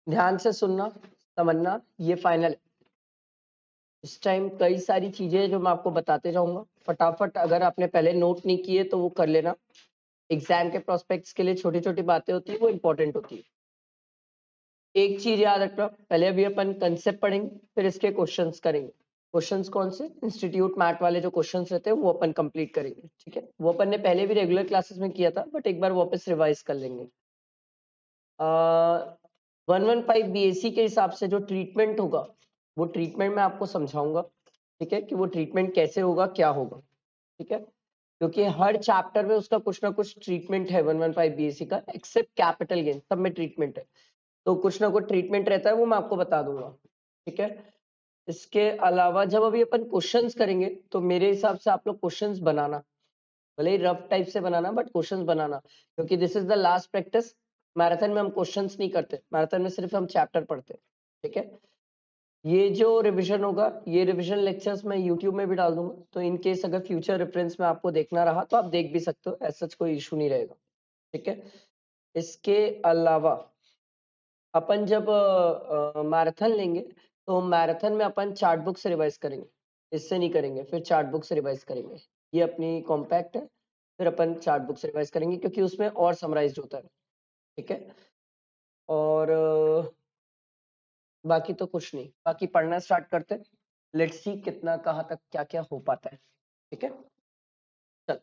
ध्यान से सुनना, समझना, ये फाइनल है। इस टाइम कई सारी चीजें जो मैं आपको बताते जाऊंगा, फटाफट अगर आपने पहले नोट नहीं किए तो वो कर लेना। एग्जाम के प्रोस्पेक्ट्स के लिए छोटी छोटी बातें होती है, वो इंपॉर्टेंट होती है। एक चीज याद रखना, पहले अभी अपन कंसेप्ट पढ़ेंगे, फिर इसके क्वेश्चंस करेंगे। क्वेश्चंस कौन से? इंस्टीट्यूट मैट वाले जो क्वेश्चंस रहते हैं वो अपन कंप्लीट करेंगे, ठीक है। वो अपन ने पहले भी रेगुलर क्लासेस में किया था, बट एक बार वापस रिवाइज कर लेंगे। 115 बीएससी के हिसाब से जो ट्रीटमेंट होगा, वो ट्रीटमेंट मैं आपको समझाऊंगा, ठीक है, कि वो ट्रीटमेंट कैसे होगा, क्या होगा, ठीक है। क्योंकि हर चैप्टर में उसका कुछ ना कुछ ट्रीटमेंट है 115 बीएससी का, एक्सेप्ट कैपिटल गेन, सब में ट्रीटमेंट है। तो कुछ ना कुछ ट्रीटमेंट रहता है, वो मैं आपको बता दूंगा, ठीक है। इसके अलावा जब अभी अपन क्वेश्चंस करेंगे, तो मेरे हिसाब से आप लोग क्वेश्चंस बनाना, भले ही रफ टाइप से बनाना, बट क्वेश्चंस बनाना, क्योंकि this is the last practice. Marathon में हम क्वेश्चंस नहीं करते, मैराथन में सिर्फ हम चैप्टर पढ़ते हैं, ठीक है। ये जो रिवीजन होगा, ये रिवीजन लेक्चर्स मैं यूट्यूब में भी डाल दूंगा, तो इन केस अगर फ्यूचर रेफरेंस में आपको देखना रहा तो आप देख भी सकते हो, ऐसा कोई इशू नहीं रहेगा, ठीक है। इसके अलावा अपन जब मैराथन लेंगे, तो मैराथन में अपन चार्ट बुक से रिवाइज करेंगे, इससे नहीं करेंगे, फिर चार्ट बुक से रिवाइज करेंगे। ये अपनी कॉम्पैक्ट है, फिर अपन चार्ट बुक से रिवाइज करेंगे, क्योंकि उसमें और समराइज्ड होता है, ठीक है। और बाकी तो कुछ नहीं, बाकी पढ़ना स्टार्ट करते हैं। लेट्स सी कितना कहाँ तक क्या क्या हो पाता है, ठीक है। चल,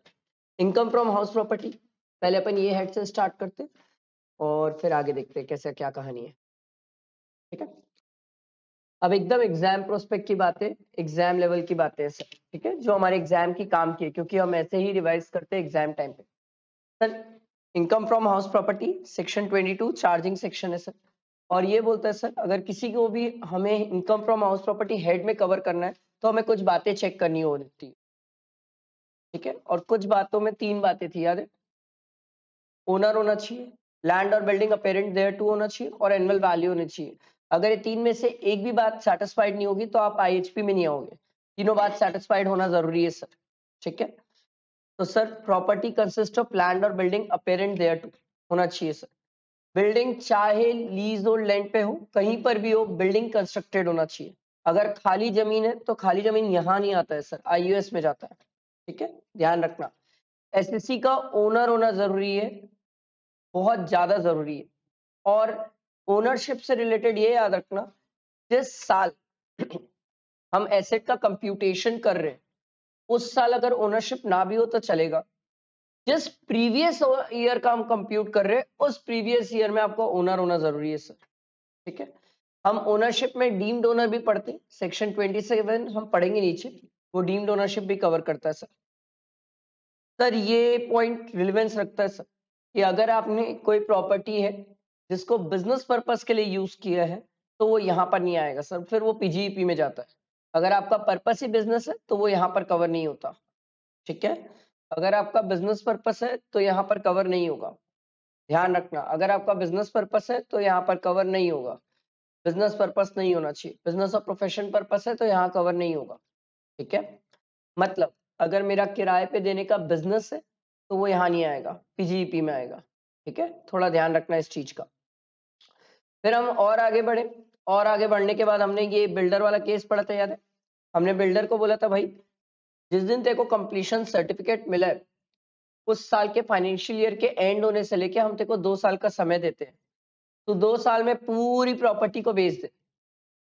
इनकम फ्रॉम हाउस प्रॉपर्टी, पहले अपन ये हेड से स्टार्ट करते हैं और फिर आगे देखते हैं कैसे क्या कहानी है, ठीक है। अब एकदम एग्जाम प्रोस्पेक्ट की बातें, एग्जाम लेवल की बातें हैं सर, ठीक है, जो हमारे एग्जाम की काम की है, क्योंकि हम ऐसे ही रिवाइज करते हैं एग्जाम टाइम पे। Sir, income from house property section 22 charging section है सर। और ये बोलता है सर, अगर किसी को भी हमें income from house property head में कवर करना है, तो हमें कुछ बातें चेक करनी होती है, ठीक है। और कुछ बातों में 3 बातें थी, याद है। ओनर होना चाहिए, लैंड और बिल्डिंग अपेरेंट देयर टू होना चाहिए, और एनुअल वैल्यू होनी चाहिए। अगर ये 3 में से एक भी बात सेटिस्फाइड नहीं होगी, तो आप आईएचपी में नहीं आओगे। तीनों बात सेटिस्फाइड होना जरूरी है सर, ठीक है। तो sir, property consist of land और बिल्डिंग अपेरेंट देयर टू होना चाहिए सर। बिल्डिंग चाहे लीज और लैंड पे हो, कहीं पर भी हो, बिल्डिंग कंस्ट्रक्टेड होना चाहिए। अगर खाली जमीन है, तो खाली जमीन यहाँ नहीं आता है सर, आईयूएस में जाता है, ठीक है, ध्यान रखना। एसएससी का ओनर होना जरूरी है, बहुत ज्यादा जरूरी है। और ओनरशिप से रिलेटेड ये याद रखना, जिस साल हम एसेट का कंप्यूटेशन कर रहे हैं, उस साल अगर ओनरशिप ना भी हो तो चलेगा। जिस प्रीवियस ईयर का हम कंप्यूट कर रहे हैं, उस प्रीवियस ईयर में आपको ओनर होना जरूरी है सर, ठीक है। हम ओनरशिप में डीम्ड ओनर भी पढ़ते हैं, सेक्शन 27 हम पढ़ेंगे नीचे, वो डीम्ड ओनरशिप भी कवर करता है सर। सर, ये पॉइंट रिलेवेंस रखता है सर, कि अगर आपने कोई प्रॉपर्टी है जिसको बिजनेस पर्पस के लिए यूज किया है, तो वो यहाँ पर नहीं आएगा सर, फिर वो पीजीईपी में जाता है। अगर आपका पर्पस ही बिजनेस है, तो वो यहाँ पर कवर नहीं होता, ठीक है। अगर आपका बिजनेस पर्पस है, तो यहाँ पर कवर नहीं होगा, ध्यान रखना। अगर आपका बिजनेस पर्पस है, तो यहाँ पर कवर नहीं होगा। बिजनेस पर्पस नहीं होना चाहिए, बिजनेस और प्रोफेशन पर्पस है तो यहाँ कवर नहीं होगा, ठीक है। मतलब अगर मेरा किराए पे देने का बिजनेस है, तो वो यहाँ नहीं आएगा, पीजीईपी में आएगा, ठीक है। थोड़ा ध्यान रखना इस चीज का। फिर हम और आगे बढ़े, और आगे बढ़ने के बाद हमने ये बिल्डर वाला केस पढ़ा था, याद है। हमने बिल्डर को बोला था, भाई जिस दिन तेरे को कंप्लीशन सर्टिफिकेट मिला है, उस साल के फाइनेंशियल ईयर के एंड होने से लेके हम तेरे को 2 साल का समय देते हैं। तो 2 साल में पूरी प्रॉपर्टी को बेच दे।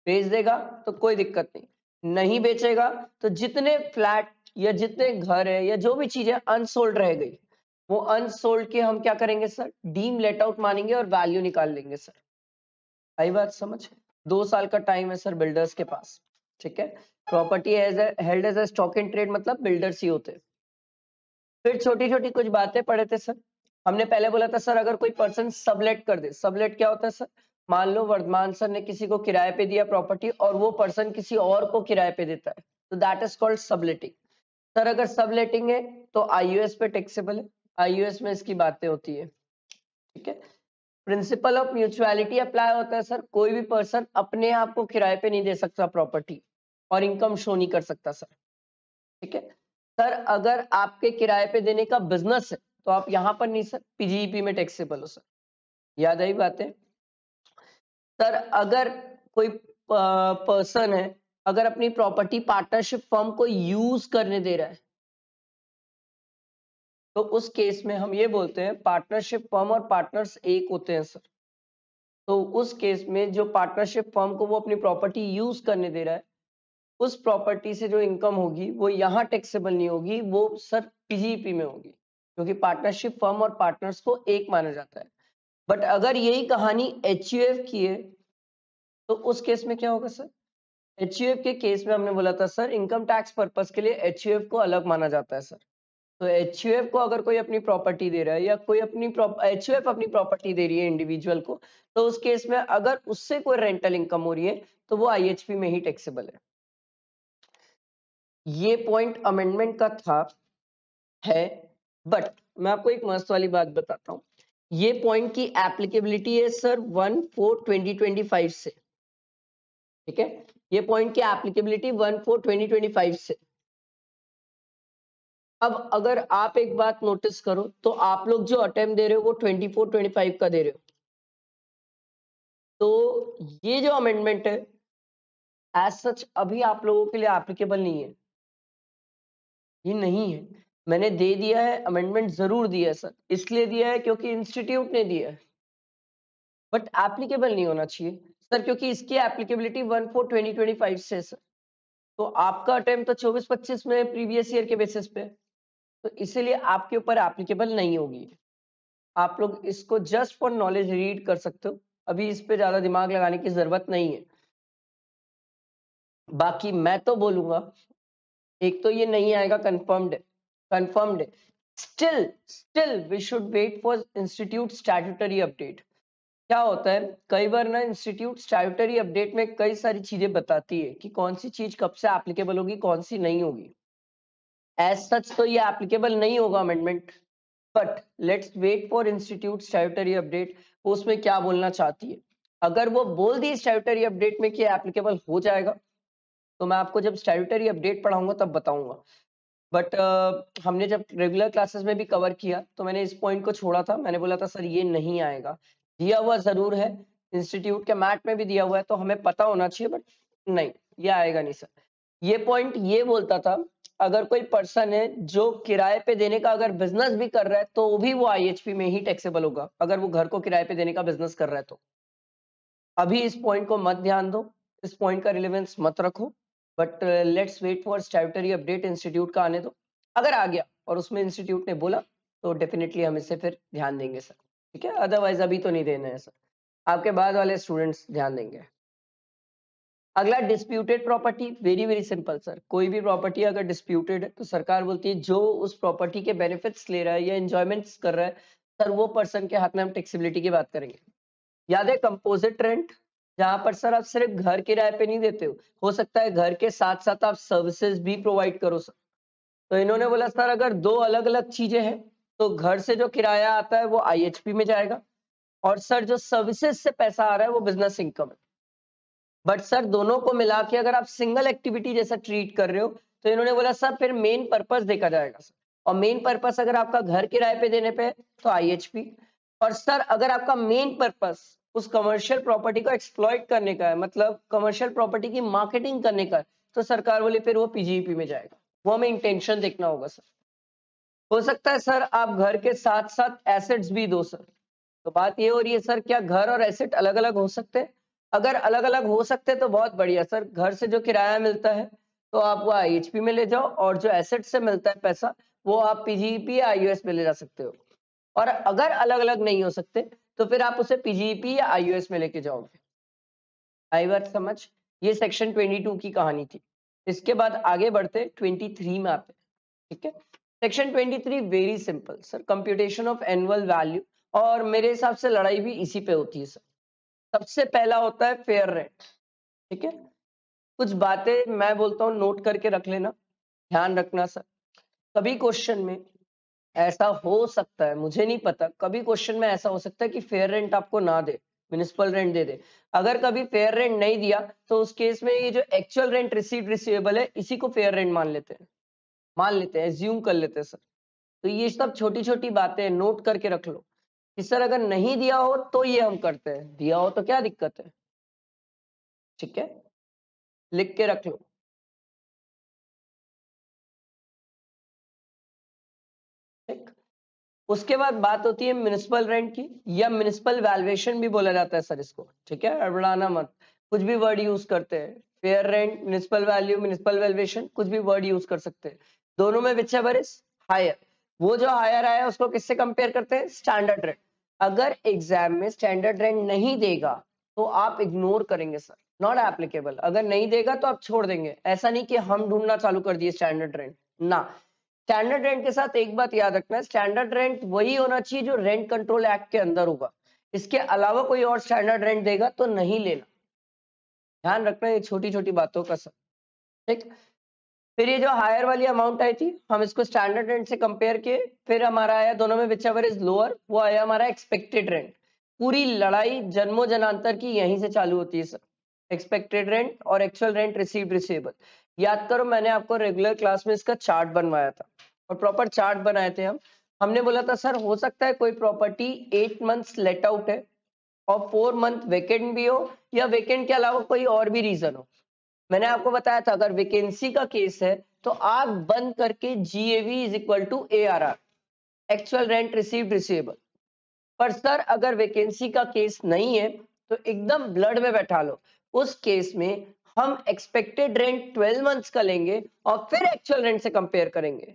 बेच देगा तो कोई दिक्कत नहीं, नहीं बेचेगा तो जितने फ्लैट या जितने घर है या जो भी चीजें अनसोल्ड रह गई, वो अनसोल्ड के हम क्या करेंगे सर, डीम लेट आउट मानेंगे और वैल्यू निकाल लेंगे सर। आई बात समझ? 2 साल का टाइम है सर बिल्डर्स के पास, ठीक है। Property held as a stock in trade, मतलब बिल्डर्स ही होते हैं। फिर छोटी छोटी कुछ बातें पढ़े थे सर। हमने पहले बोला था सर, अगर कोई पर्सन सबलेट कर दे, सबलेट क्या होता है सर, मान लो वर्धमान सर ने किसी को किराए पे दिया प्रॉपर्टी, और वो पर्सन किसी और को किराए पे देता है, तो that is called subletting. Sir, अगर सबलेटिंग है तो आईयूएस पे टैक्सेबल है, आईयूएस में इसकी बातें होती है, ठीक है। प्रिंसिपल ऑफ म्यूचुअलिटी अप्लाई होता है सर, कोई भी पर्सन अपने आप को किराए पे नहीं दे सकता प्रॉपर्टी, और इनकम शो नहीं कर सकता सर, ठीक है। सर, अगर आपके किराए पे देने का बिजनेस है, तो आप यहाँ पर नहीं सर, पीजीईपी में टैक्सेबल हो सर, याद आई बातें। सर अगर कोई पर्सन है, अगर अपनी प्रॉपर्टी पार्टनरशिप फर्म को यूज करने दे रहा है, तो उस केस में हम ये बोलते हैं पार्टनरशिप फर्म और पार्टनर्स एक होते हैं सर। तो उस केस में जो पार्टनरशिप फर्म को वो अपनी प्रॉपर्टी यूज करने दे रहा है, उस प्रॉपर्टी से जो इनकम होगी वो यहाँ टैक्सेबल नहीं होगी, वो सर पीजीपी में होगी, क्योंकि पार्टनरशिप फर्म और पार्टनर्स को एक माना जाता है। बट अगर यही कहानी एचयूएफ की है, तो उस केस में क्या होगा सर? एचयूएफ के केस में हमने बोला था सर इनकम टैक्स पर्पस के लिए एचयूएफ को अलग माना जाता है सर। तो एचयूएफ को अगर कोई अपनी प्रॉपर्टी दे रहा है या कोई एचयूएफ अपनी प्रॉपर्टी दे रही है इंडिविजुअल को, तो उस केस में अगर उससे कोई रेंटल इनकम हो रही है तो वो आईएचपी में ही टैक्सेबल है। ये पॉइंट अमेंडमेंट का था है, बट मैं आपको एक मस्त वाली बात बताता हूँ। ये पॉइंट की एप्लीकेबिलिटी है सर 1/4/2025 से, ठीक है? ये पॉइंट की एप्लीकेबिलिटी 1/4/2025 से। अब अगर आप एक बात नोटिस करो तो आप लोग जो अटेम्प्ट दे रहे हो वो 24-25 का दे रहे हो, तो ये जो अमेंडमेंट है एज सच अभी आप लोगों के लिए एप्लीकेबल नहीं है, ये नहीं है। मैंने दे दिया है, अमेंडमेंट जरूर दिया है सर, इसलिए दिया है क्योंकि इंस्टीट्यूट ने दिया है, बट एप्लीकेबल नहीं होना चाहिए सर, क्योंकि इसकी एप्लीकेबिलिटी 1/4/2025 से है सर। तो आपका अटेम्प्ट तो 24-25 में प्रीवियस ईयर के बेसिस पे, तो इसीलिए आपके ऊपर एप्लीकेबल नहीं होगी। आप लोग इसको जस्ट फॉर नॉलेज रीड कर सकते हो, अभी इस पे ज्यादा दिमाग लगाने की जरूरत नहीं है। बाकी मैं तो बोलूंगा, एक तो ये नहीं आएगा, कंफर्म्ड है। Still we should wait for institute statutory update. क्या होता है कई बार ना, इंस्टीट्यूट स्टैट्यूटरी अपडेट में कई सारी चीजें बताती है कि कौन सी चीज कब से एप्लीकेबल होगी, कौन सी नहीं होगी। एज सच तो ये एप्लीकेबल नहीं होगा amendment, but let's wait for institute statutory update, वो उसमें क्या बोलना चाहती है। अगर वो बोल दी स्टैट्यूटरी अपडेट में कि एप्लीकेबल हो जाएगा, तो मैं आपको जब स्टैट्यूटरी अपडेट पढ़ाऊंगा तब बताऊंगा। बट हमने जब रेगुलर क्लासेस में भी कवर किया तो मैंने इस पॉइंट को छोड़ा था, मैंने बोला था सर ये नहीं आएगा। दिया हुआ जरूर है, इंस्टीट्यूट के मैट में भी दिया हुआ है, तो हमें पता होना चाहिए, बट नहीं, ये आएगा नहीं सर। ये पॉइंट ये बोलता था अगर कोई पर्सन है जो किराए पे देने का अगर बिजनेस भी कर रहा है तो भी वो आईएचपी में ही टैक्सेबल होगा, अगर वो घर को किराए पे देने का बिजनेस कर रहा है तो। अभी इस पॉइंट को मत ध्यान दो, इस पॉइंट का रिलेवेंस मत रखो, but let's wait for statutory update institute का आने दो। अगर आ गया और उसमें इंस्टीट्यूट ने बोला तो डेफिनेटली हम इसे फिर ध्यान देंगे सर, ठीक है? अदरवाइज अभी तो नहीं देना है सर, आपके बाद वाले स्टूडेंट्स ध्यान देंगे। अगला disputed property, very simple sir. कोई भी प्रॉपर्टी अगर डिस्प्यूटेड है तो सरकार बोलती है जो उस प्रॉपर्टी के बेनिफिट्स ले रहा है या एंजॉयमेंट्स कर रहा है सर, वो पर्सन के हाथ में हम टैक्सेबिलिटी की बात करेंगे। याद है कंपोजिट रेंट, जहां पर सर आप सिर्फ घर किराए पे नहीं देते हो सकता है घर के साथ साथ आप सर्विसेज भी प्रोवाइड करो सर। तो इन्होंने बोला सर अगर दो अलग अलग चीजें हैं तो घर से जो किराया आता है वो आईएचपी में जाएगा, और सर जो सर्विसेज से पैसा आ रहा है वो बिजनेस इनकम है। बट सर दोनों को मिला के अगर आप सिंगल एक्टिविटी जैसा ट्रीट कर रहे हो तो इन्होंने बोला सर फिर मेन पर्पस देखा जाएगा सर, और मेन पर्पस अगर आपका घर किराए पे देने पे है तो आईएचपी, और सर अगर आपका मेन पर्पस उस कमर्शियल प्रॉपर्टी को एक्सप्लॉइट करने का है, मतलब कमर्शियल प्रॉपर्टी की मार्केटिंग करने का है, तो सरकार बोले फिर वो पीजीईपी में जाएगा। वो हमें इंटेंशन देखना होगा सर। हो सकता है सर आप घर के साथ साथ एसेट्स भी दो सर, तो बात ये हो रही है सर क्या घर और एसेट अलग अलग हो सकते हैं? अगर अलग अलग हो सकते हैं तो बहुत बढ़िया सर, घर से जो किराया मिलता है तो आप वो आईएचपी में ले जाओ, और जो एसेट से मिलता है पैसा वो आप पीजीईपी या आईयूएस में ले जा सकते हो। और अगर अलग अलग नहीं हो सकते तो फिर आप उसे पीजीईपी या आईयूएस में लेके जाओगे। आई बात समझ? ये सेक्शन 22 की कहानी थी। इसके बाद आगे बढ़ते 23 में आते, ठीक है? Section 23 very simple sir, computation of annual value, और मेरे हिसाब से लड़ाई भी इसी पे होती है सर। सबसे पहला होता है फेयर रेंट, ठीक है? कुछ बातें मैं बोलता हूँ नोट करके रख लेना, ध्यान रखना सर। कभी क्वेश्चन में ऐसा हो सकता है, मुझे नहीं पता, कभी क्वेश्चन में ऐसा हो सकता है कि फेयर रेंट आपको ना दे, म्युनिसिपल रेंट दे दे। अगर कभी फेयर रेंट नहीं दिया तो उस केस में ये जो एक्चुअल रेंट रिसीव्ड रिसीवेबल है इसी को फेयर रेंट मान लेते हैं, एज्यूम कर लेते हैं सर। तो ये सब छोटी छोटी बातें नोट करके रख लो कि सर अगर नहीं दिया हो तो ये हम करते हैं, दिया हो तो क्या दिक्कत है? ठीक है, लिख के रख लो। ठीक, उसके बाद बात होती है म्युनिसिपल रेंट की, या म्युनिसिपल वैल्यूएशन भी बोला जाता है सर इसको। ठीक है, अड़बड़ाना मत, कुछ भी वर्ड यूज करते हैं, fair rent, municipal value, municipal valuation, कुछ भी वर्ड यूज कर सकते हैं। दोनों में विच एवर इज हायर, वो जो हायर आया उसको किससे कंपेयर करते हैं? Standard rent. अगर एग्जाम में स्टैंडर्ड रेंट नहीं देगा तो आप इग्नोर करेंगे सर, नॉट एप्लीकेबल। अगर नहीं देगा तो आप छोड़ देंगे, ऐसा नहीं कि हम ढूंढना चालू कर दिए स्टैंडर्ड रेंट ना। स्टैंडर्ड रेंट के साथ एक बात याद रखना है, स्टैंडर्ड रेंट वही होना चाहिए जो रेंट कंट्रोल एक्ट के अंदर होगा। इसके अलावा कोई और स्टैंडर्ड रेंट देगा तो नहीं लेना, ध्यान रखना ये छोटी छोटी बातों का सब। ठीक, फिर ये जो हायर वाली अमाउंट आई थी, हम इसको स्टैंडर्ड रेंट से कंपेयर किए, फिर हमारा आया दोनों में विच एवर इज लोअर, वो आया हमारा एक्सपेक्टेड रेंट। पूरी लड़ाई जन्मों जनांतर की यहीं से चालू होती है सर, एक्सपेक्टेड रेंट और एक्चुअल रेंट रिसीव्ड रिसीवेबल। याद करो, मैंने आपको रेगुलर क्लास में इसका चार्ट बनवाया था और प्रॉपर चार्ट बनाए थे हमने बोला था सर हो सकता है कोई प्रॉपर्टी 8 मंथ्स लेट आउट है और 4 मंथ वेकेंट भी हो, या वेकेंट के अलावा कोई और भी रीजन हो। मैंने आपको बताया था अगर वैकेंसी का केस है तो आप बंद करके GAV is equal to ARR, actual rent received receivable. पर सर अगर वैकेंसी का केस नहीं है तो एकदम ब्लड में बैठा लो, उस केस में हम एक्सपेक्टेड रेंट 12 मंथ्स का लेंगे और फिर एक्चुअल रेंट से कंपेयर करेंगे,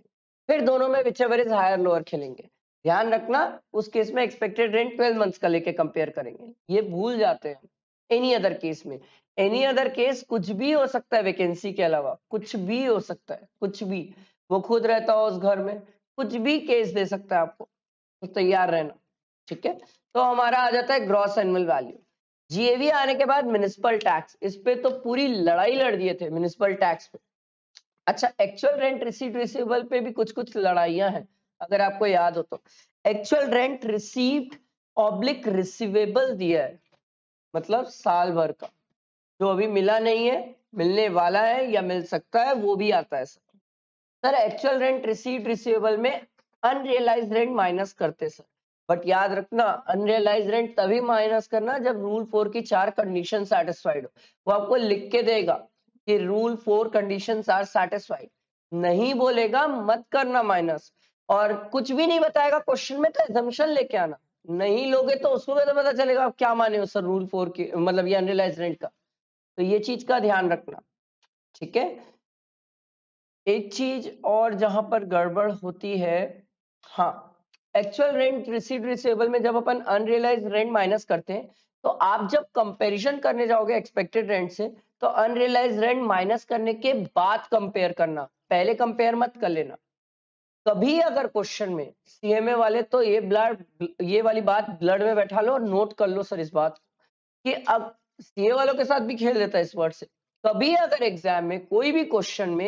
फिर दोनों में whichever is higher lower खेलेंगे। ध्यान रखना, उस केस में एक्सपेक्टेड रेंट 12 मंथ्स का लेके कंपेयर करेंगे, ये भूल जाते हैं। एनी अदर केस में, एनी अदर केस कुछ भी हो सकता है, वैकेंसी के अलावा कुछ भी हो सकता है, कुछ भी, वो खुद रहता हो उस घर में, कुछ भी केस दे सकता है आपको, तो तैयार रहना। ठीक है, तो हमारा आ जाता है ग्रॉस एनुअल वैल्यू। जीएवी आने के बाद म्युनिसिपल टैक्स, इस पे तो पूरी लड़ाई लड़ दिए थे म्युनिसिपल टैक्स पे। अच्छा, एक्चुअल रेंट रिसीव्ड रिसीवेबल पे भी कुछ कुछ लड़ाइयां हैं, अगर आपको याद हो तो। Actual rent received oblique receivable दिया है, मतलब साल भर का जो अभी मिला नहीं है, मिलने वाला है या मिल सकता है, वो भी आता है sir. Actual rent received receivable में अनरियलाइज्ड रेंट माइनस करते सर, बट याद रखना अनरियलाइज्ड रेंट तभी माइनस करना जब रूल 4 की 4 कंडीशन सेटिस्फाइड हो। वो आपको लिख के देगा कि रूल 4 कंडीशंस आर सेटिस्फाइड, नहीं बोलेगा मत करना माइनस, और कुछ भी नहीं बताएगा क्वेश्चन में तो assumption लेके आना, नहीं लोगे तो उसको कैसे पता चलेगा आप क्या माने हो सर रूल 4 की, मतलब ये अनरियलाइज्ड रेंट का। तो ये चीज का ध्यान रखना। ठीक है, एक चीज और जहां पर गड़बड़ होती है, हाँ, एक्चुअल रेंट रिसीव्ड रिसीवेबल में जब अपन अनरियलाइज्ड रेंट माइनस करते हैं तो आप जब कंपैरिजन करने जाओगे एक्सपेक्टेड रेंट से तो अनरियलाइज्ड रेंट माइनस करने के बाद कंपेयर करना, पहले कंपेयर मत कर लेना। कभी अगर क्वेश्चन में सीएमए वाले तो ये वाली बात ब्लड में बैठा लो और नोट कर लो सर इस बात कि अब सीए वालों के साथ भी खेल देता है इस वर्ड से। कभी अगर एग्जाम में कोई भी क्वेश्चन में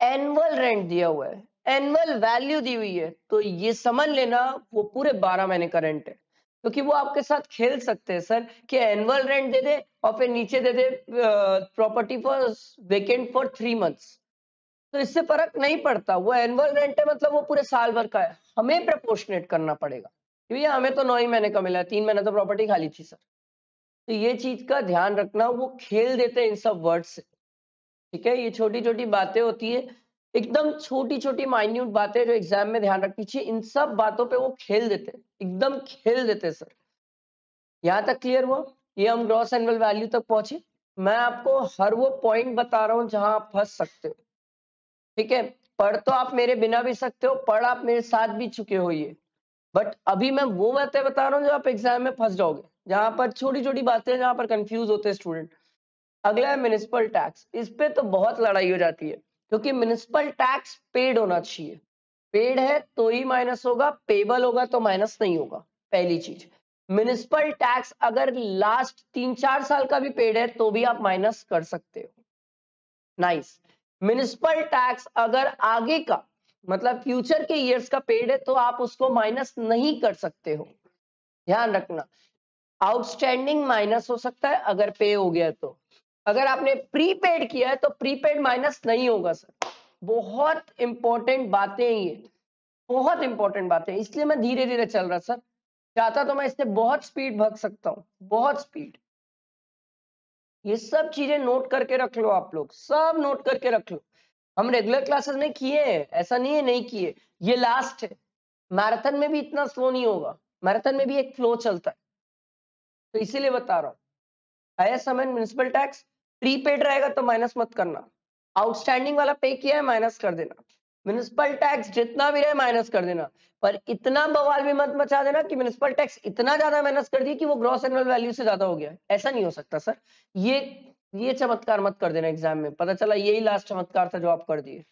एनुअल रेंट दिया हुआ है, एनुअल वैल्यू दी हुई है, तो ये समझ लेना वो पूरे 12 महीने का रेंट है, क्योंकि वो आपके साथ खेल सकते हैं सर कि एनुअल रेंट दे दे और फिर नीचे दे दे property for vacant for 3 months, तो इससे फर्क नहीं पड़ता, वो एनुअल रेंट है मतलब वो पूरे साल भर का है, हमें प्रपोर्शनेट करना पड़ेगा, क्योंकि हमें तो 9 ही महीने का मिला है, 3 महीने तो प्रॉपर्टी खाली थी सर। तो ये चीज का ध्यान रखना, वो खेल देते हैं इन सब वर्ड से। ठीक है, ये छोटी छोटी बातें होती है, एकदम छोटी छोटी माइन्यूट बातें जो एग्जाम में ध्यान रखनी चाहिए, इन सब बातों पे वो खेल देते हैं, एकदम खेल देते हैं सर। यहाँ तक क्लियर हुआ? ये हम ग्रॉस एनुअल वैल्यू तक पहुंचे। मैं आपको हर वो पॉइंट बता रहा हूँ जहां आप फंस सकते हो। ठीक है, पढ़ तो आप मेरे बिना भी सकते हो, पढ़ आप मेरे साथ भी चुके हो ये, बट अभी मैं वो बातें बता रहा हूँ जो आप एग्जाम में फंस जाओगे, जहां पर छोटी छोटी बातें जहां पर कंफ्यूज होते हैं स्टूडेंट। अगला है म्युनिसिपल टैक्स, इस पे तो बहुत लड़ाई हो जाती है, क्योंकि म्युनिसिपल टैक्स पेड होना चाहिए, पेड है तो ही माइनस होगा, पेबल होगा तो माइनस नहीं होगा। पहली चीज, म्युनिसिपल टैक्स अगर लास्ट 3-4 साल का भी पेड है तो भी आप माइनस कर सकते हो। नाइस। म्युनिसिपल टैक्स अगर आगे का मतलब फ्यूचर के ईयर्स का पेड है तो आप उसको माइनस नहीं कर सकते हो, ध्यान रखना। आउटस्टैंडिंग माइनस हो सकता है अगर पे हो गया तो, अगर आपने प्रीपेड किया है तो प्रीपेड माइनस नहीं होगा सर। बहुत इंपॉर्टेंट बातें ये, बहुत इंपॉर्टेंट बातें, इसलिए मैं धीरे धीरे चल रहा सर, चाहता तो मैं इससे बहुत स्पीड भाग सकता हूँ, बहुत स्पीड। ये सब चीजें नोट करके रख लो, आप लोग सब नोट करके रख लो। हम रेगुलर क्लासेस में किए हैं, ऐसा नहीं है नहीं किए, ये लास्ट है। मैराथन में भी इतना स्लो नहीं होगा, मैराथन में भी एक फ्लो चलता है, तो इसीलिए बता रहा हूँ। ISMN म्युनिसिपल टैक्स प्रीपेड रहेगा तो माइनस मत करना, आउटस्टैंडिंग वाला पे किया है माइनस कर देना, म्युनिसिपल टैक्स जितना भी रहे माइनस कर देना, पर इतना बवाल भी मत मचा देना कि म्युनिसिपल टैक्स इतना ज्यादा माइनस कर दिया कि वो ग्रॉस एनुअल वैल्यू से ज्यादा हो गया। ऐसा नहीं हो सकता सर, ये चमत्कार मत कर देना एग्जाम में, पता चला यही लास्ट चमत्कार था जो आप कर दिए।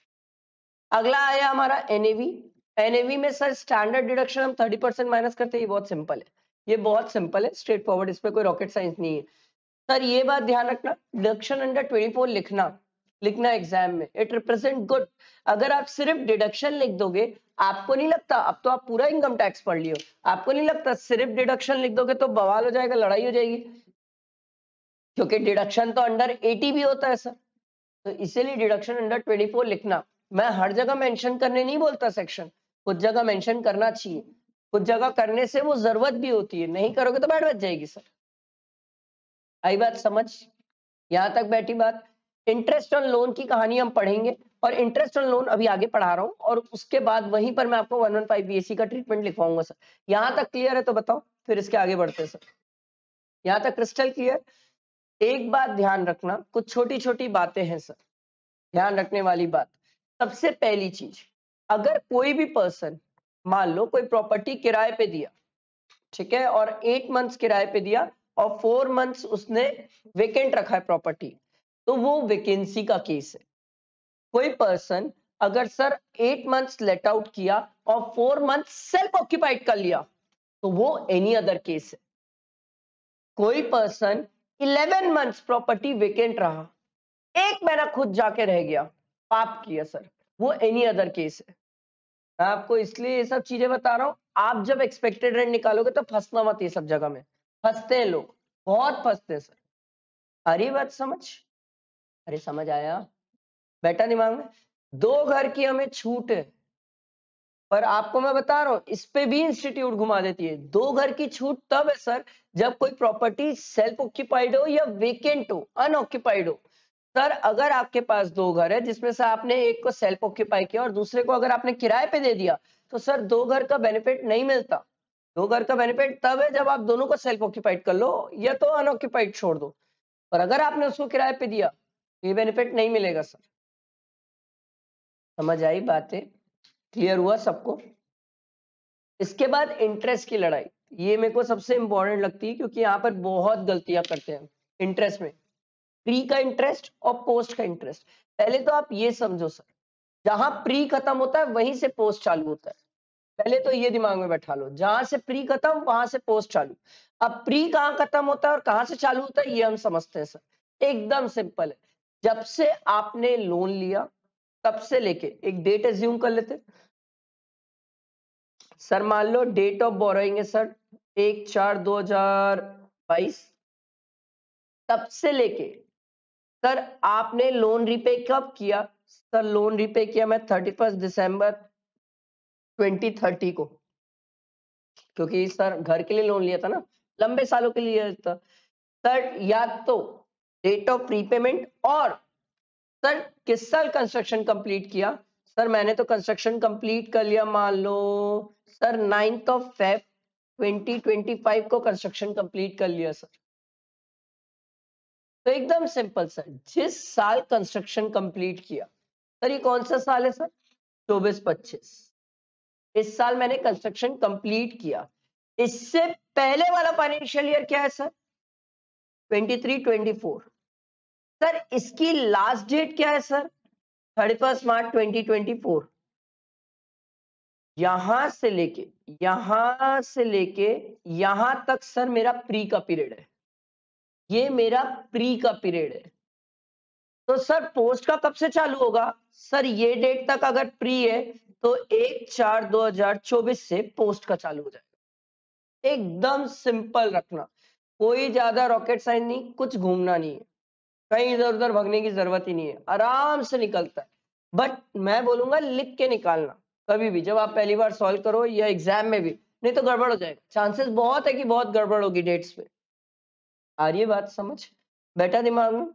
अगला आया हमारा एनएवी। एनएवी में सर स्टैंडर्ड डिडक्शन हम 30% माइनस करते हैं, ये बहुत सिंपल है, ये बहुत सिंपल है, स्ट्रेट फॉरवर्ड, इस पे कोई रॉकेट साइंस नहीं है। सर ये बात ध्यान रखना, डिडक्शन अंडर 24 लिखना एग्जाम में, इट रिप्रेजेंट गुड। अगर आप सिर्फ डिडक्शन लिख दोगे, आपको नहीं लगता, अब तो आप पूरा इनकम टैक्स पढ़ लियो, आपको नहीं लगता सिर्फ डिडक्शन लिख दोगे तो बवाल हो जाएगा, लड़ाई हो जाएगी, क्योंकि डिडक्शन तो अंडर 80 भी होता है सर, तो इसीलिए डिडक्शन अंडर 24 लिखना। मैं हर जगह मेंशन करने नहीं बोलता सेक्शन, कुछ जगह मेंशन करना चाहिए, कुछ जगह करने से वो जरूरत भी होती है, नहीं करोगे तो बैठ बच जाएगी सर। आई बात समझ, यहां तक बैठी बात। इंटरेस्ट ऑन लोन की कहानी हम पढ़ेंगे, और इंटरेस्ट ऑन लोन अभी आगे पढ़ा रहा हूं, और उसके बाद वहीं पर मैं आपको 115 बीएससी का ट्रीटमेंट लिखवाऊंगा सर। यहां तक क्लियर है तो बताओ, फिर इसके आगे बढ़ते हैं सर। यहां तक क्रिस्टल क्लियर? एक बात ध्यान रखना, कुछ छोटी छोटी बातें हैं सर, ध्यान रखने वाली बात। सबसे पहली चीज, अगर कोई भी पर्सन मान लो कोई प्रॉपर्टी किराए पे दिया, ठीक है, और 8 मंथ्स किराए पे दिया और 4 मंथ्स उसने वेकेंट रखा है प्रॉपर्टी, तो वो वेकेंसी का केस है। कोई पर्सन अगर सर 8 मंथ्स लेट आउट किया और 4 मंथ्स सेल्फ ऑक्यूपाइड कर लिया, तो वो एनी अदर केस है। कोई पर्सन 11 मंथ्स प्रॉपर्टी वेकेंट रहा, 1 महीना खुद जाके रह गया, पाप किया सर, वो एनी अदर केस है। मैं आपको इसलिए ये सब चीजें बता रहा हूं, आप जब एक्सपेक्टेड रेंट निकालोगे तो फंसना मत, ये सब जगह में फंसते हैं लोग, बहुत फंसते हैं सर। अरे बात समझ, अरे समझ आया बेटा दिमाग में? 2 घर की हमें छूट है, पर आपको मैं बता रहा हूं इस पे भी इंस्टीट्यूट घुमा देती है। 2 घर की छूट तब है सर जब कोई प्रॉपर्टी सेल्फ ऑक्यूपाइड हो या वेकेंट हो, अनऑक्यूपाइड हो। सर अगर आपके पास 2 घर है जिसमें से आपने एक को सेल्फ ऑक्यूपाई किया और दूसरे को अगर आपने किराए पे दे दिया, तो सर 2 घर का बेनिफिट नहीं मिलता। 2 घर का बेनिफिट तब है जब आप दोनों को सेल्फ ऑक्यूपाइड कर लो या तो अनऑक्यूपाइड छोड़ दो, पर अगर आपने उसको किराए पे दिया, ये बेनिफिट नहीं मिलेगा सर। समझ आई बातें? क्लियर हुआ सबको? इसके बाद इंटरेस्ट की लड़ाई, ये मेरे को सबसे इंपॉर्टेंट लगती है, क्योंकि यहाँ पर बहुत गलतियां करते हैं इंटरेस्ट में, प्री का इंटरेस्ट और पोस्ट का इंटरेस्ट। पहले तो आप ये समझो सर, जहां प्री खत्म होता है वहीं से पोस्ट चालू होता है, पहले तो ये दिमाग में बैठा लो, जहां से प्री खत्म वहां से पोस्ट चालू। अब प्री कहाँ खत्म होता है और कहां से चालू होता है ये हम समझते हैं सर, एकदम सिंपल है। जब से आपने लोन लिया तब से लेके एक डेट एज्यूम कर लेते सर, मान लो डेट ऑफ बोरोइंग है सर 1/4/2022, तब से लेके सर आपने लोन रिपे कब किया? सर लोन रिपे किया मैं 31 दिसंबर 2030 को, क्योंकि सर घर के लिए लोन लिया था ना, लंबे सालों के लिए था सर। या तो डेट ऑफ प्रीपेमेंट, और सर किस साल कंस्ट्रक्शन कंप्लीट किया? सर मैंने तो कंस्ट्रक्शन कंप्लीट कर लिया, मान लो सर 9 Feb 2025 को कंस्ट्रक्शन कंप्लीट कर लिया सर। तो एकदम सिंपल सर, जिस साल कंस्ट्रक्शन कंप्लीट किया, सर ये कौन सा साल है सर? 24-25, इस साल मैंने कंस्ट्रक्शन कंप्लीट किया। इससे पहले वाला फाइनेंशियल ईयर क्या है सर? 23-24। सर इसकी लास्ट डेट क्या है सर? 31 मार्च 2024। यहां से लेके यहां तक सर मेरा प्री का पीरियड है, ये मेरा प्री का पीरियड है। तो सर पोस्ट का कब से चालू होगा? सर ये डेट तक अगर प्री है तो 1/4/2024 से पोस्ट का चालू हो जाएगा। एकदम सिंपल रखना, कोई ज्यादा रॉकेट साइंस नहीं, कुछ घूमना नहीं है, कहीं इधर उधर भगने की जरूरत ही नहीं है, आराम से निकलता है। बट मैं बोलूंगा लिख के निकालना कभी भी, जब आप पहली बार सॉल्व करो या एग्जाम में भी, नहीं तो गड़बड़ हो जाएगा, चांसेस बहुत है कि बहुत गड़बड़ होगी डेट्स पे। आ रही है बात समझ? बैठा दिमाग में?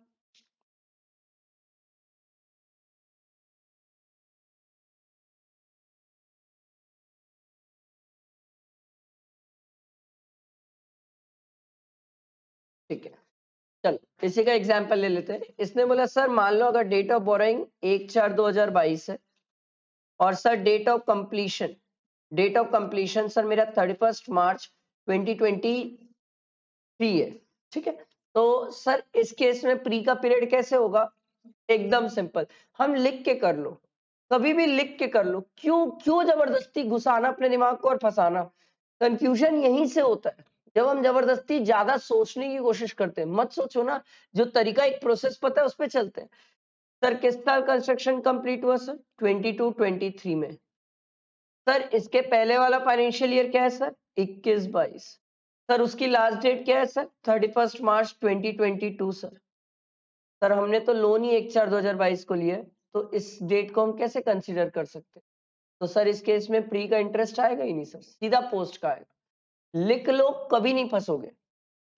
ठीक है, चल इसी का एग्जांपल ले लेते हैं। इसने बोला सर मान लो अगर डेट ऑफ बोरोइंग 1/4/2022 है और sir date of completion sir मेरा 31 मार्च 2023 है, ठीक है। तो सर इस केस में प्री का पीरियड कैसे होगा? एकदम सिंपल, हम लिख के कर लो, कभी भी लिख के कर लो। क्यों क्यों जबरदस्ती घुसाना अपने दिमाग को और फंसाना? कंफ्यूजन यहीं से होता है, जब हम जबरदस्ती ज्यादा सोचने की कोशिश करते हैं। मत सोचो ना, जो तरीका एक प्रोसेस पता है उस पर चलते हैं। सर किस साल कंस्ट्रक्शन कंप्लीट हुआ सर? 22-23 में। सर इसके पहले वाला फाइनेंशियल ईयर क्या है सर? 21-22। सर उसकी लास्ट डेट क्या है सर? 31 मार्च 2022 सर। सर हमने तो लोन ही 1/4/2022 को लिया है, तो इस डेट को हम कैसे कंसीडर कर सकते हैं? तो सर इस केस में प्री का इंटरेस्ट आएगा ही नहीं सर, सीधा पोस्ट का आएगा। लिख लो, कभी नहीं फंसोगे।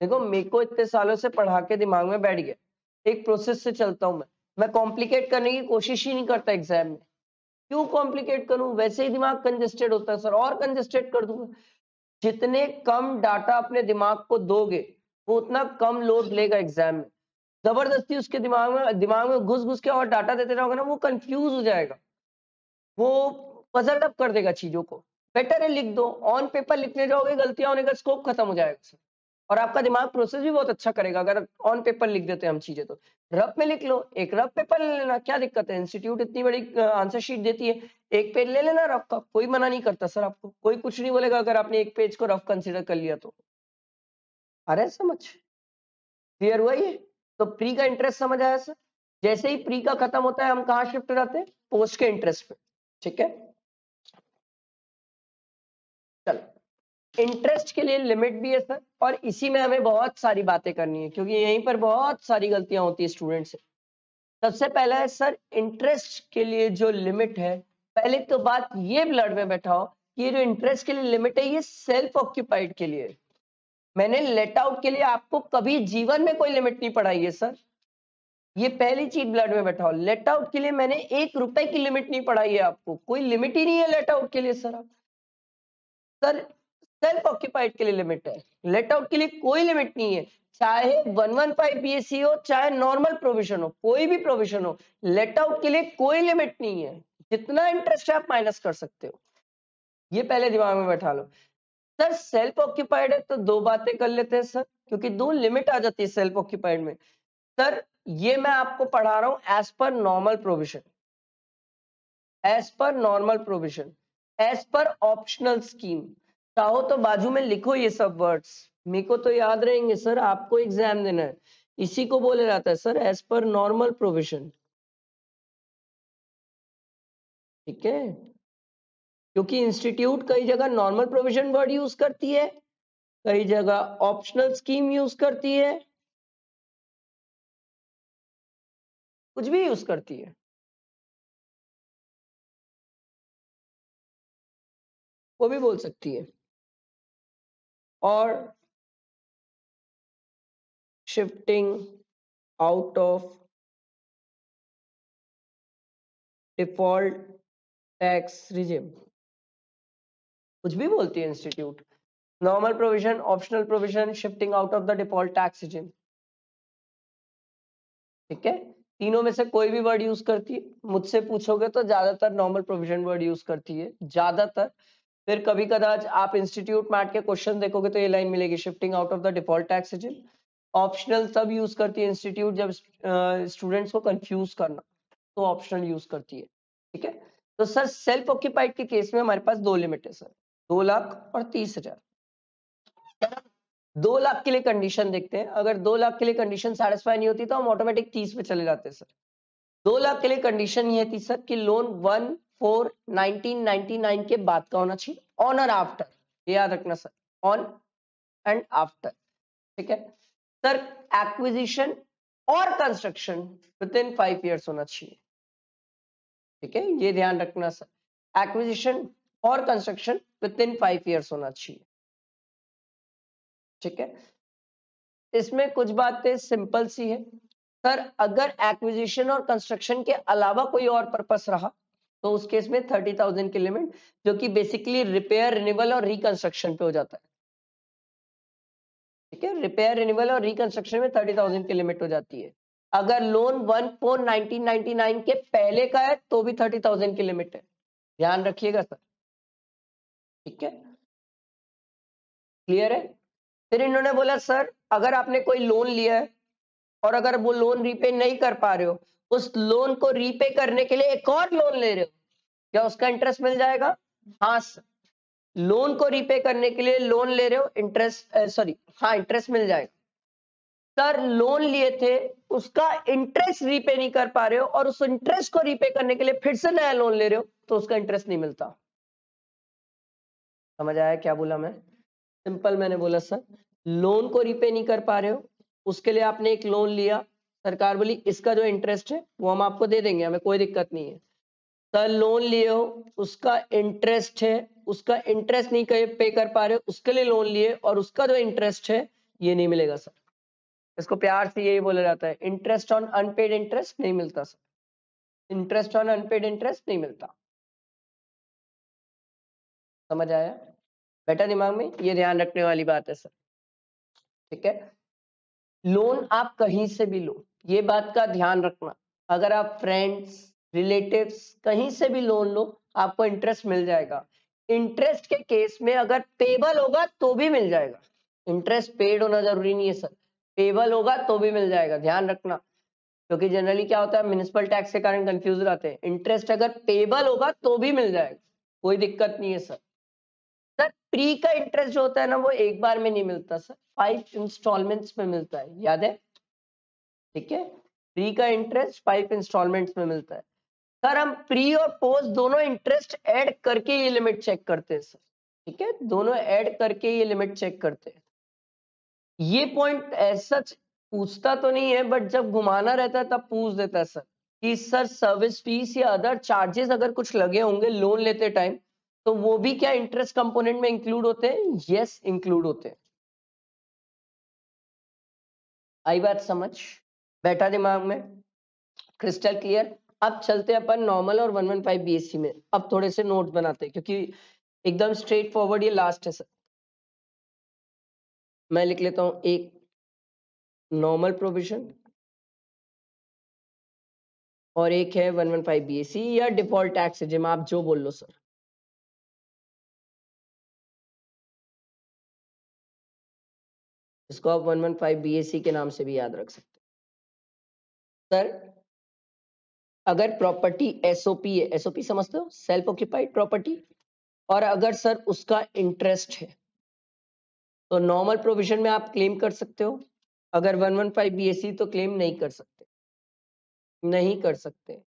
देखो मेरे को इतने सालों से पढ़ा के दिमाग में बैठ गया, एक प्रोसेस से चलता हूं मैं कॉम्प्लिकेट करने की कोशिश ही नहीं करता एग्जाम में। क्यों कॉम्प्लिकेट करूं? वैसे ही दिमाग कंजेस्टेड होता है सर, और कंजेस्टेड कर दूंगा। जितने कम डाटा अपने दिमाग को दोगे वो उतना कम लोड लेगा एग्जाम में। जबरदस्ती उसके दिमाग में घुस घुस के और डाटा देते रहोगे ना, वो कंफ्यूज हो जाएगा, वो पजल अप कर देगा चीजों को। बेटर है लिख दो, ऑन पेपर लिखने जाओगे गलतियां होने का स्कोप खत्म हो जाएगा सर, और आपका दिमाग प्रोसेस भी बहुत अच्छा करेगा अगर ऑन पेपर लिख देते हैं हम चीजें। तो रफ में लिख लो, एक रफ पेपर ले लेना, क्या दिक्कत है? इंस्टीट्यूट इतनी बड़ी आंसर शीट देती है, एक पेज ले लेना रफ का, कोई मना नहीं करता सर आपको, कोई कुछ नहीं बोलेगा अगर आपने एक पेज को रफ कंसिडर कर लिया तो। अरे समझ क्लियर हुआ ये? तो प्री का इंटरेस्ट समझ आया सर? जैसे ही प्री का खत्म होता है हम कहाँ शिफ्ट हो जाते हैं? पोस्ट के इंटरेस्ट पे, ठीक है। चलो इंटरेस्ट के लिए लिमिट भी है सर, और इसी में हमें बहुत सारी बातें करनी है क्योंकि यहीं पर बहुत सारी गलतियां होती है स्टूडेंट से। सबसे पहला है सर इंटरेस्ट के लिए जो लिमिट है, पहले तो बात ये ब्लड में बैठाओ कि ये जो इंटरेस्ट के लिए लिमिट है ये सेल्फ ऑक्यूपाइड के लिए। मैंने लेट आउट के लिए आपको कभी जीवन में कोई लिमिट नहीं पढ़ाई है सर, ये पहली चीज ब्लड में बैठाओ। लेट आउट के लिए मैंने 1 रुपए की लिमिट नहीं पढ़ाई है आपको, कोई लिमिट ही नहीं है लेट आउट के लिए सर। सर सेल्फ ऑक्यूपाइड के लिए लिमिट है, लेट आउट के लिए कोई लिमिट नहीं है। चाहे 115 बीएससी हो, चाहे नॉर्मल प्रोविजन हो, कोई भी प्रोविजन हो, लेट आउट के लिए कोई लिमिट नहीं है। जितना इंटरेस्ट है आप माइनस कर सकते हो, ये पहले दिमाग में बैठा लो। सर सेल्फ ऑक्यूपाइड है तो दो बातें कर लेते हैं सर, क्योंकि दो लिमिट आ जाती है सेल्फ ऑक्यूपाइड में। सर ये मैं आपको पढ़ा रहा हूं as per normal provision, as per normal provision, as per optional scheme. चाहो तो बाजू में लिखो ये सब वर्ड्स, मेरे को तो याद रहेंगे सर, आपको एग्जाम देना है। इसी को बोला जाता है sir as per normal provision, ठीक है। क्योंकि इंस्टीट्यूट कई जगह नॉर्मल प्रोविजन वर्ड यूज करती है, कई जगह ऑप्शनल स्कीम यूज करती है, कुछ भी यूज करती है, वो भी बोल सकती है। और shifting out of default tax regime, कुछ भी बोलती है institute. Normal provision, optional provision, shifting out of the default tax regime, ठीक है। तीनों में से कोई भी वर्ड यूज करती है। मुझसे पूछोगे तो ज्यादातर नॉर्मल प्रोविजन वर्ड यूज करती है, ज्यादातर। फिर कभी कदाच आप इंस्टीट्यूट मैट के क्वेश्चन देखोगे तो ये लाइन मिलेगी, shifting out of the default tax regime. Optional तब यूज करती है इंस्टीट्यूट जब स्टूडेंट्स को कंफ्यूज करना, तो ऑप्शनल यूज करती है, ठीक है। तो सर सेल्फ ऑक्यूपाइड के केस में हमारे पास दो लिमिट है सर, 2 लाख और 30,000। 2 लाख के लिए कंडीशन देखते हैं, अगर 2 लाख के लिए कंडीशन सेटिस्फाई नहीं होती तो हम ऑटोमेटिक 30 पे चले जाते हैं सर। 2 लाख के लिए कंडीशन ये थी सर कि लोन 1/4/1999 के बाद का होना चाहिए, ऑन और आफ्टर, याद रखना सर, ऑन एंड आफ्टर, ठीक है। सर एक्विजिशन और कंस्ट्रक्शन विद इन 5 इयर्स होना चाहिए, ठीक है, ये ध्यान रखना सर, एक्विजिशन और कंस्ट्रक्शन विद इन 5 इयर्स होना चाहिए, ठीक है। इसमें कुछ बातें सिंपल सी है सर, अगर एक्विजिशन और कंस्ट्रक्शन के अलावा कोई और पर्पस रहा तो उस केस में 30,000 की लिमिट, जो कि बेसिकली रिपेयर, रिन्यूअल और रिकंस्ट्रक्शन पे हो जाता है। ठीक है, रिपेयर, रिन्यूअल और रिकंस्ट्रक्शन में 30,000 की लिमिट हो जाती है। अगर लोन 1/4/1999 के पहले का है तो भी 30,000 की लिमिट है, ध्यान रखिएगा सर। ठीक है, क्लियर है। फिर इन्होंने बोला सर अगर आपने कोई लोन लिया है और अगर वो लोन रीपे नहीं कर पा रहे हो, उस लोन को रीपे करने के लिए एक और लोन ले रहे हो, क्या उसका इंटरेस्ट मिल जाएगा? हाँ सर, लोन को रीपे करने के लिए लोन ले रहे हो, इंटरेस्ट हाँ इंटरेस्ट मिल जाएगा। सर लोन लिए थे, उसका इंटरेस्ट रीपे नहीं कर पा रहे हो और उस इंटरेस्ट को रीपे करने के लिए फिर से नया लोन ले रहे हो तो उसका इंटरेस्ट नहीं मिलता। समझ आया क्या बोला मैं? सिंपल मैंने बोला सर, लोन को रीपे नहीं कर पा रहे हो, उसके लिए आपने एक लोन लिया, सरकार बोली इसका जो इंटरेस्ट है वो हम आपको दे देंगे, हमें कोई दिक्कत नहीं है। सर लोन लिए हो, उसका इंटरेस्ट है, उसका इंटरेस्ट नहीं पे कर पा रहे हो, उसके लिए लोन लिए और उसका जो इंटरेस्ट है ये नहीं मिलेगा सर। इसको प्यार से यही बोला जाता है, इंटरेस्ट ऑन अनपेड इंटरेस्ट नहीं मिलता sir, interest on unpaid interest नहीं मिलता। समझ आया बेटा दिमाग में? ये ध्यान रखने वाली बात है सर। ठीक है, लोन आप कहीं से भी लो, ये बात का ध्यान रखना, अगर आप फ्रेंड्स, रिलेटिव्स कहीं से भी लोन लो आपको इंटरेस्ट मिल जाएगा। इंटरेस्ट के केस में अगर पेबल होगा तो भी मिल जाएगा, इंटरेस्ट पेड होना जरूरी नहीं है सर, पेबल होगा तो भी मिल जाएगा, ध्यान रखना। क्योंकि जनरली क्या होता है, म्युनिसिपल टैक्स के कारण कंफ्यूज रहते हैं, इंटरेस्ट अगर पेबल होगा तो भी मिल जाएगा, कोई दिक्कत नहीं है सर। सर प्री का इंटरेस्ट जो होता है ना वो एक बार में नहीं मिलता सर, 5 इंस्टॉलमेंट्स में मिलता है, याद है? ठीक है, प्री का इंटरेस्ट 5 इंस्टॉलमेंट्स में मिलता है। सर हम प्री और पोस्ट दोनों इंटरेस्ट ऐड करके ये लिमिट चेक करते हैं सर। ठीक है, दोनों ऐड करके ये लिमिट चेक करते हैं। ये पॉइंट ऐसा पूछता तो नहीं है बट जब घुमाना रहता है तब पूछ देता है सर कि सर सर्विस फीस या अदर चार्जेस अगर कुछ लगे होंगे लोन लेते टाइम तो वो भी क्या इंटरेस्ट कंपोनेंट में इंक्लूड होते हैं? यस, इंक्लूड होते हैं। आई बात समझ? बैठा दिमाग में? Crystal clear? अब चलते हैं अपन नॉर्मल और 115 बीएससी में, अब थोड़े से नोट्स बनाते हैं क्योंकि एकदम स्ट्रेट फॉरवर्ड ये लास्ट है सर। मैं लिख लेता हूं, एक नॉर्मल प्रोविजन और एक है 115 बीएससी या डिफॉल्ट टैक्स है, जिसमें आप जो बोल लो सर। इसको आप 115 बीएससी के नाम से भी याद रख सकते हैं सर। अगर प्रॉपर्टी एसओपी है, एसओपी समझते हो, सेल्फ ऑक्यूपाइड प्रॉपर्टी, और अगर सर उसका इंटरेस्ट है तो नॉर्मल प्रोविजन में आप क्लेम कर सकते हो, अगर 115 बीएससी तो क्लेम नहीं कर सकते, नहीं कर सकते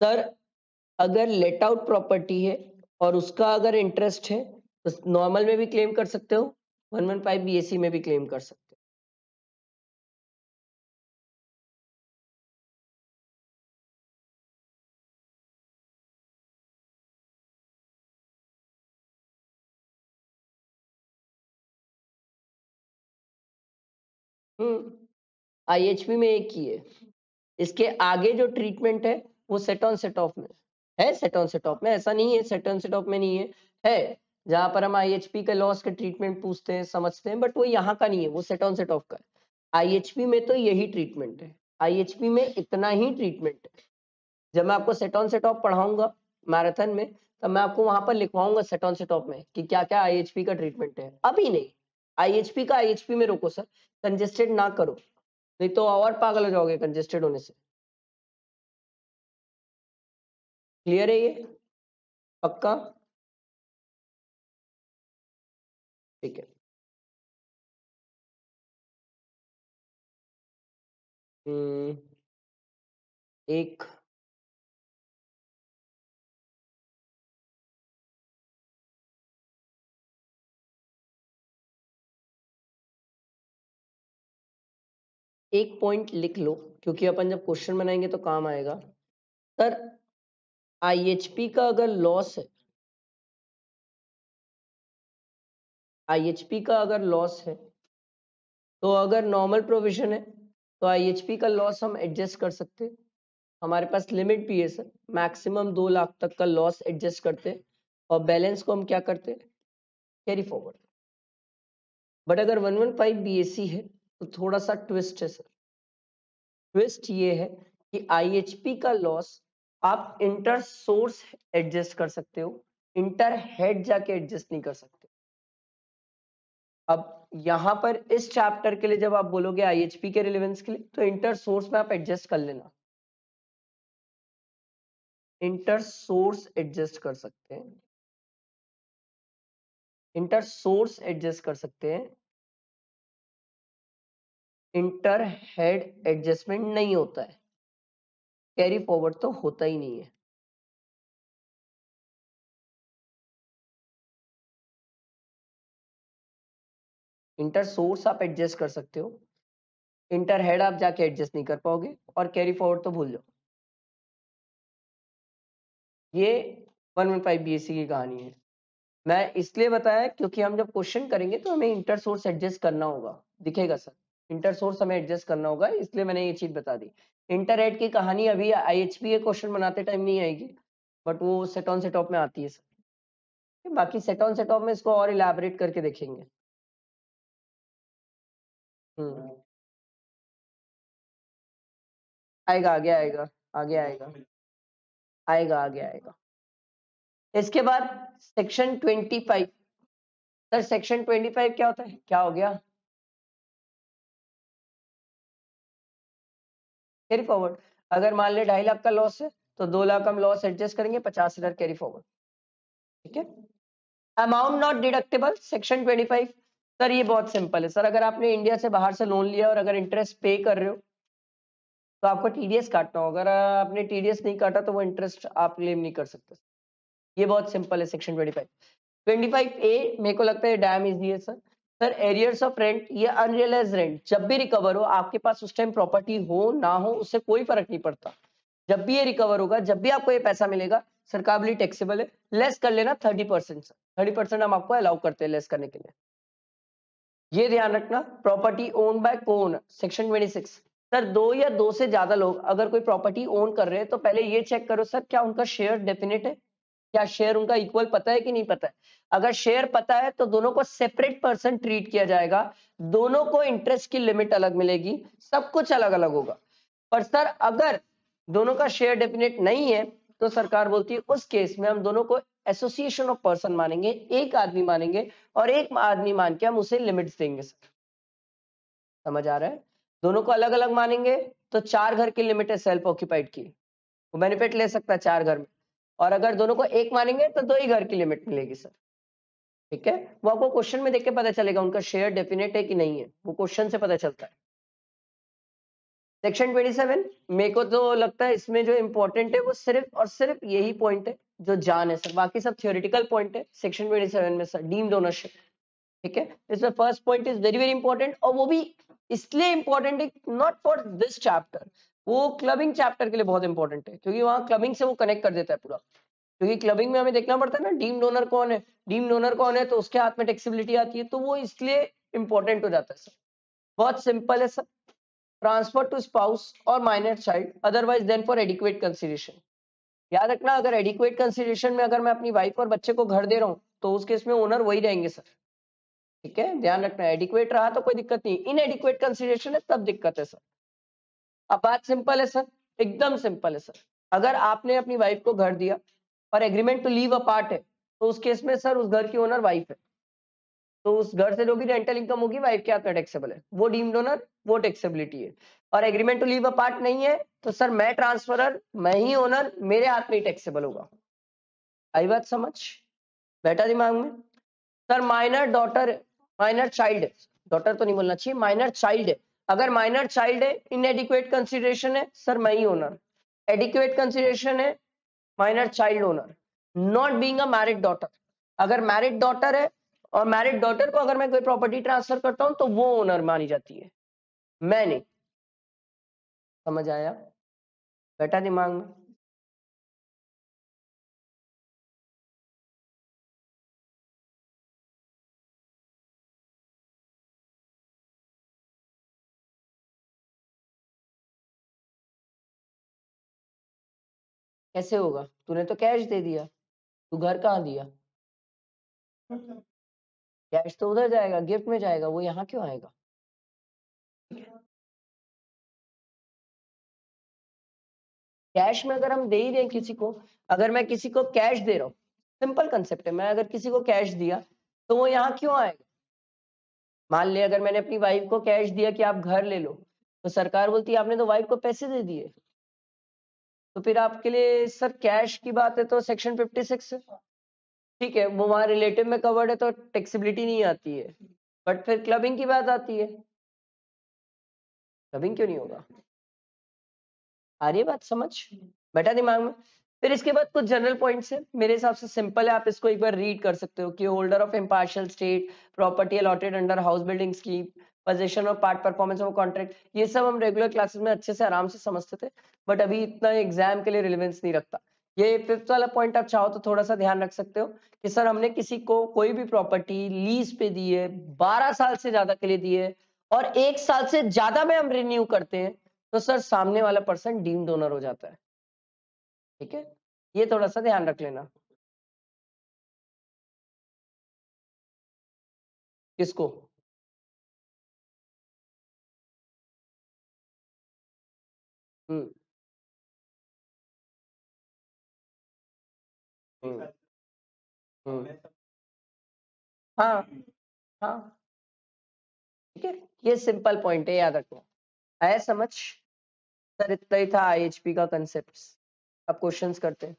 सर। अगर लेट आउट प्रॉपर्टी है और उसका अगर इंटरेस्ट है तो नॉर्मल में भी क्लेम कर सकते हो, 115 बीएससी में भी क्लेम कर सकते हो। आईएचपी में एक ही है, इसके आगे जो ट्रीटमेंट है वो सेट ऑन सेट ऑफ में है, सेट ऑन सेट ऑफ में, ऐसा नहीं है सेट ऑन सेट ऑफ में नहीं है, है जहां पर हम आईएचपी के लॉस के ट्रीटमेंट पूछते हैं समझते हैं, बट वो यहाँ का नहीं है, वो सेट ऑन सेट ऑफ का है। आईएचपी में तो यही ट्रीटमेंट है, आईएचपी में इतना ही ट्रीटमेंट है। जब मैं आपको सेट ऑन सेट ऑफ पढ़ाऊंगा मैराथन में तब मैं आपको वहां पर लिखवाऊंगा सेट ऑन सेट ऑफ में कि क्या क्या आईएचपी का ट्रीटमेंट है, अभी नहीं। आईएचपी का आईएचपी में रोको सर, कंजेस्टेड ना करो, नहीं तो और पागल हो जाओगे कंजेस्टेड होने से। क्लियर है ये? पक्का? ठीक है। हम्म, एक एक पॉइंट लिख लो क्योंकि अपन जब क्वेश्चन बनाएंगे तो काम आएगा सर। आईएचपी का अगर लॉस है, आईएचपी का अगर लॉस है तो अगर नॉर्मल प्रोविजन है तो आईएचपी का लॉस हम एडजस्ट कर सकते हैं, हमारे पास लिमिट भी है सर, मैक्सिमम 2 लाख तक का लॉस एडजस्ट करते हैं और बैलेंस को हम क्या करते हैं, कैरी फॉरवर्ड। बट अगर 115 बीएससी है तो थोड़ा सा ट्विस्ट है सर। ट्विस्ट ये है कि आईएचपी का लॉस आप इंटर सोर्स एडजस्ट कर सकते हो, इंटर हेड जाके एडजस्ट नहीं कर सकते। अब यहां पर इस चैप्टर के लिए जब आप बोलोगे आईएचपी के रिलेवेंस के लिए तो इंटर सोर्स में आप एडजस्ट कर लेना, इंटर सोर्स एडजस्ट कर सकते हैं, इंटर सोर्स एडजस्ट कर सकते हैं, इंटर हेड एडजस्टमेंट नहीं होता है, कैरी फॉरवर्ड तो होता ही नहीं है। इंटर सोर्स आप एडजस्ट कर सकते हो, इंटर हेड आप जाके एडजस्ट नहीं कर पाओगे और कैरी फॉरवर्ड तो भूल जाओ। ये 115 बीएससी की कहानी है। मैं इसलिए बताया क्योंकि हम जब क्वेश्चन करेंगे तो हमें इंटर सोर्स एडजस्ट करना होगा, दिखेगा सर, इंटर सोर्स हमें एडजस्ट करना होगा, इसलिए मैंने ये चीज बता दी। इंटर हेड की कहानी अभी आईएचपी के क्वेश्चन बनाते टाइम नहीं आएगी, बट वो सेट ऑन सेट ऑफ में आती है सर। बाकी सेट ऑन सेट ऑफ में इसको और इलैबोरेट करके देखेंगे। आएगा, आगे आएगा, आगे आएगा, आएगा, आगे आएगा। इसके बाद सेक्शन 25। सर सेक्शन 25 क्या होता है, क्या हो गया, कैरी फॉरवर्ड। अगर मान ले 2.5 लाख का लॉस है तो 2 लाख हम लॉस एडजस्ट करेंगे, 50,000 कैरी फॉरवर्ड, ठीक है। Amount not deductible section 25। Sir ये बहुत सिंपल है सर, अगर आपने इंडिया से बाहर से लोन लिया और अगर इंटरेस्ट पे कर रहे हो तो आपको टीडीएस काटना होगा, अगर आपने टीडीएस नहीं काटा तो वो इंटरेस्ट आप क्लेम नहीं कर सकते। ये बहुत सिंपल है सेक्शन 25। 25A मेरे को लगता है डैम इजी है sir. Sir arrears of rent, ये अनरियलाइज रेंट जब भी रिकवर हो, आपके पास उस टाइम प्रॉपर्टी हो ना हो उससे कोई फर्क नहीं पड़ता, जब भी ये रिकवर होगा, जब भी आपको ये पैसा मिलेगा, सरकाबली टैक्सेबल है। लेस कर लेना 30%, 30% हम आपको अलाउ करते हैं लेस करने के लिए। ये ध्यान रखना, प्रॉपर्टी ओन बाय कौन, सेक्शन 26। सर 2 या 2 से ज्यादा लोग अगर कोई प्रॉपर्टी ओन कर रहे हैं तो पहले ये चेक करो सर क्या उनका शेयर डेफिनेट है, क्या शेयर उनका इक्वल पता है कि नहीं पता है। अगर शेयर पता है तो दोनों को सेपरेट पर्सन ट्रीट किया जाएगा, दोनों को इंटरेस्ट की लिमिट अलग मिलेगी, सब कुछ अलग अलग होगा। पर सर अगर दोनों का शेयर डेफिनेट नहीं है तो सरकार बोलती है उस केस में हम दोनों को एसोसिएशन ऑफ पर्सन मानेंगे, एक आदमी मानेंगे और एक आदमी मान के हम उसे लिमिट्स देंगे सर। समझ आ रहा है, दोनों को अलग अलग मानेंगे तो 4 घर की लिमिट है सेल्फ ऑक्यूपाइड की, वो बेनिफिट ले सकता है 4 घर में, और अगर दोनों को एक मानेंगे तो 2 ही घर की लिमिट मिलेगी सर, ठीक है। वो आपको क्वेश्चन में देख के पता चलेगा उनका शेयर डेफिनेट है कि नहीं है, वो क्वेश्चन से पता चलता है। सेक्शन 27 मेरे को तो लगता है इसमें जो इंपॉर्टेंट है वो सिर्फ और सिर्फ यही पॉइंट है जो जान है सर, बाकी सब थियोरेटिकल पॉइंट है सेक्शन 27 में सर, डीम्ड ओनरशिप, ठीक है। इसमें first point is very very important, और वो भी इसलिए इंपॉर्टेंट है नॉट फॉर दिस चैप्टर, वो क्लबिंग चैप्टर के लिए बहुत इंपॉर्टेंट है क्योंकि वहां क्लबिंग से वो कनेक्ट कर देता है पूरा, क्योंकि क्लबिंग में हमें देखना पड़ता है ना डीम्ड ओनर कौन है, डीम्ड ओनर कौन है तो उसके हाथ में टैक्सेबिलिटी आती है, तो वो इसलिए इंपॉर्टेंट हो जाता है सर। बहुत सिंपल है सर, ट्रांसफर टू स्पाउस और minor child otherwise than for adequate consideration. याद रखना अगर एडिक्वेट कंसिडरेशन में अगर मैं अपनी वाइफ और बच्चे को घर दे रहा हूँ तो उस केस में ओनर वही रहेंगे सर, ठीक है। ध्यान रखना एडिक्वेट रहा तो कोई दिक्कत नहीं, इनएडिक्वेट कंसिडरेशन है तब दिक्कत है सर। अब बात सिंपल है सर, एकदम सिंपल है सर। अगर आपने अपनी वाइफ को घर दिया और एग्रीमेंट टू लीव अपार्ट है तो उस केस में सर उस घर की ओनर वाइफ है, तो उस घर से जो भी रेंटल इनकम होगी वाइफ के हाथ में टैक्सेबल है, वो डीम्ड ओनर वो टैक्सेबिलिटी है। और एग्रीमेंट टू लीव अपार्ट नहीं है तो सर मैं ट्रांसफरर मैं ही ओनर, मेरे हाथ में ही टैक्सेबल होगा। आई बात समझ, बैठा दिमाग में। Sir minor daughter, minor child, daughter तो नहीं बोलना चाहिए, माइनर चाइल्ड है, अगर माइनर चाइल्ड है इनएडिक्वेट कंसिडरेशन है सर मैं ही ओनर, एडिक्वेट कंसिडरेशन है minor child owner, not being a married daughter. अगर मैरिड डॉटर है और मैरिड डॉटर को अगर मैं कोई प्रॉपर्टी ट्रांसफर करता हूं तो वो ओनर मानी जाती है, मैं नहीं। समझ आया, बैठा दिमाग में। कैसे होगा? तूने तो कैश दे दिया, तू घर कहाँ दिया? कैश तो उधर जाएगा, गिफ्ट में जाएगा, वो यहाँ क्यों आएगा? कैश में अगर हम दे ही रहे हैं किसी को, अगर मैं किसी को कैश दे रहा हूँ, सिंपल कंसेप्ट है, मैं अगर किसी को कैश दिया तो वो यहाँ क्यों आएगा? मान ले अगर मैंने अपनी वाइफ को कैश दिया कि आप घर ले लो, तो सरकार बोलती है आपने तो वाइफ को पैसे दे दिए, तो फिर आपके लिए सर कैश की बात है तो सेक्शन 56 है, ठीक है, वो वहां रिलेटिव में कवर्ड है तो टैक्सेबिलिटी नहीं आती है, बट फिर क्लबिंग की बात आती है, क्लबिंग क्यों नहीं होगा? आ रही है बात समझ? बैठा दिमाग में? फिर इसके बाद कुछ जनरल पॉइंट्स है, मेरे हिसाब से सिंपल है, आप इसको एक बार रीड कर सकते हो कि holder of impartial state property allotted under house building scheme position और पार्ट परफॉर्मेंस ऑफ कॉन्ट्रैक्ट, ये सब हम रेगुलर क्लासेस में अच्छे से आराम से समझते थे, बट अभी इतना एग्जाम के लिए रिलेवेंस नहीं रखता। ये फिफ्थ वाला पॉइंट आप चाहो तो थोड़ा सा ध्यान रख सकते हो कि सर हमने किसी को कोई भी प्रॉपर्टी लीज पे दी है, 12 साल से ज्यादा के लिए दी है और 1 साल से ज्यादा में हम रिन्यू करते हैं, तो सर सामने वाला पर्सन डीम्ड ओनर हो जाता है, ठीक है, ये थोड़ा सा ध्यान रख लेना। किसको? हम्म हम्म हम्म, हाँ हाँ, ठीक है, ये सिंपल पॉइंट है, याद रखना। आया समझ? सर इतना ही था आईएचपी का कंसेप्ट। अब क्वेश्चंस करते हैं।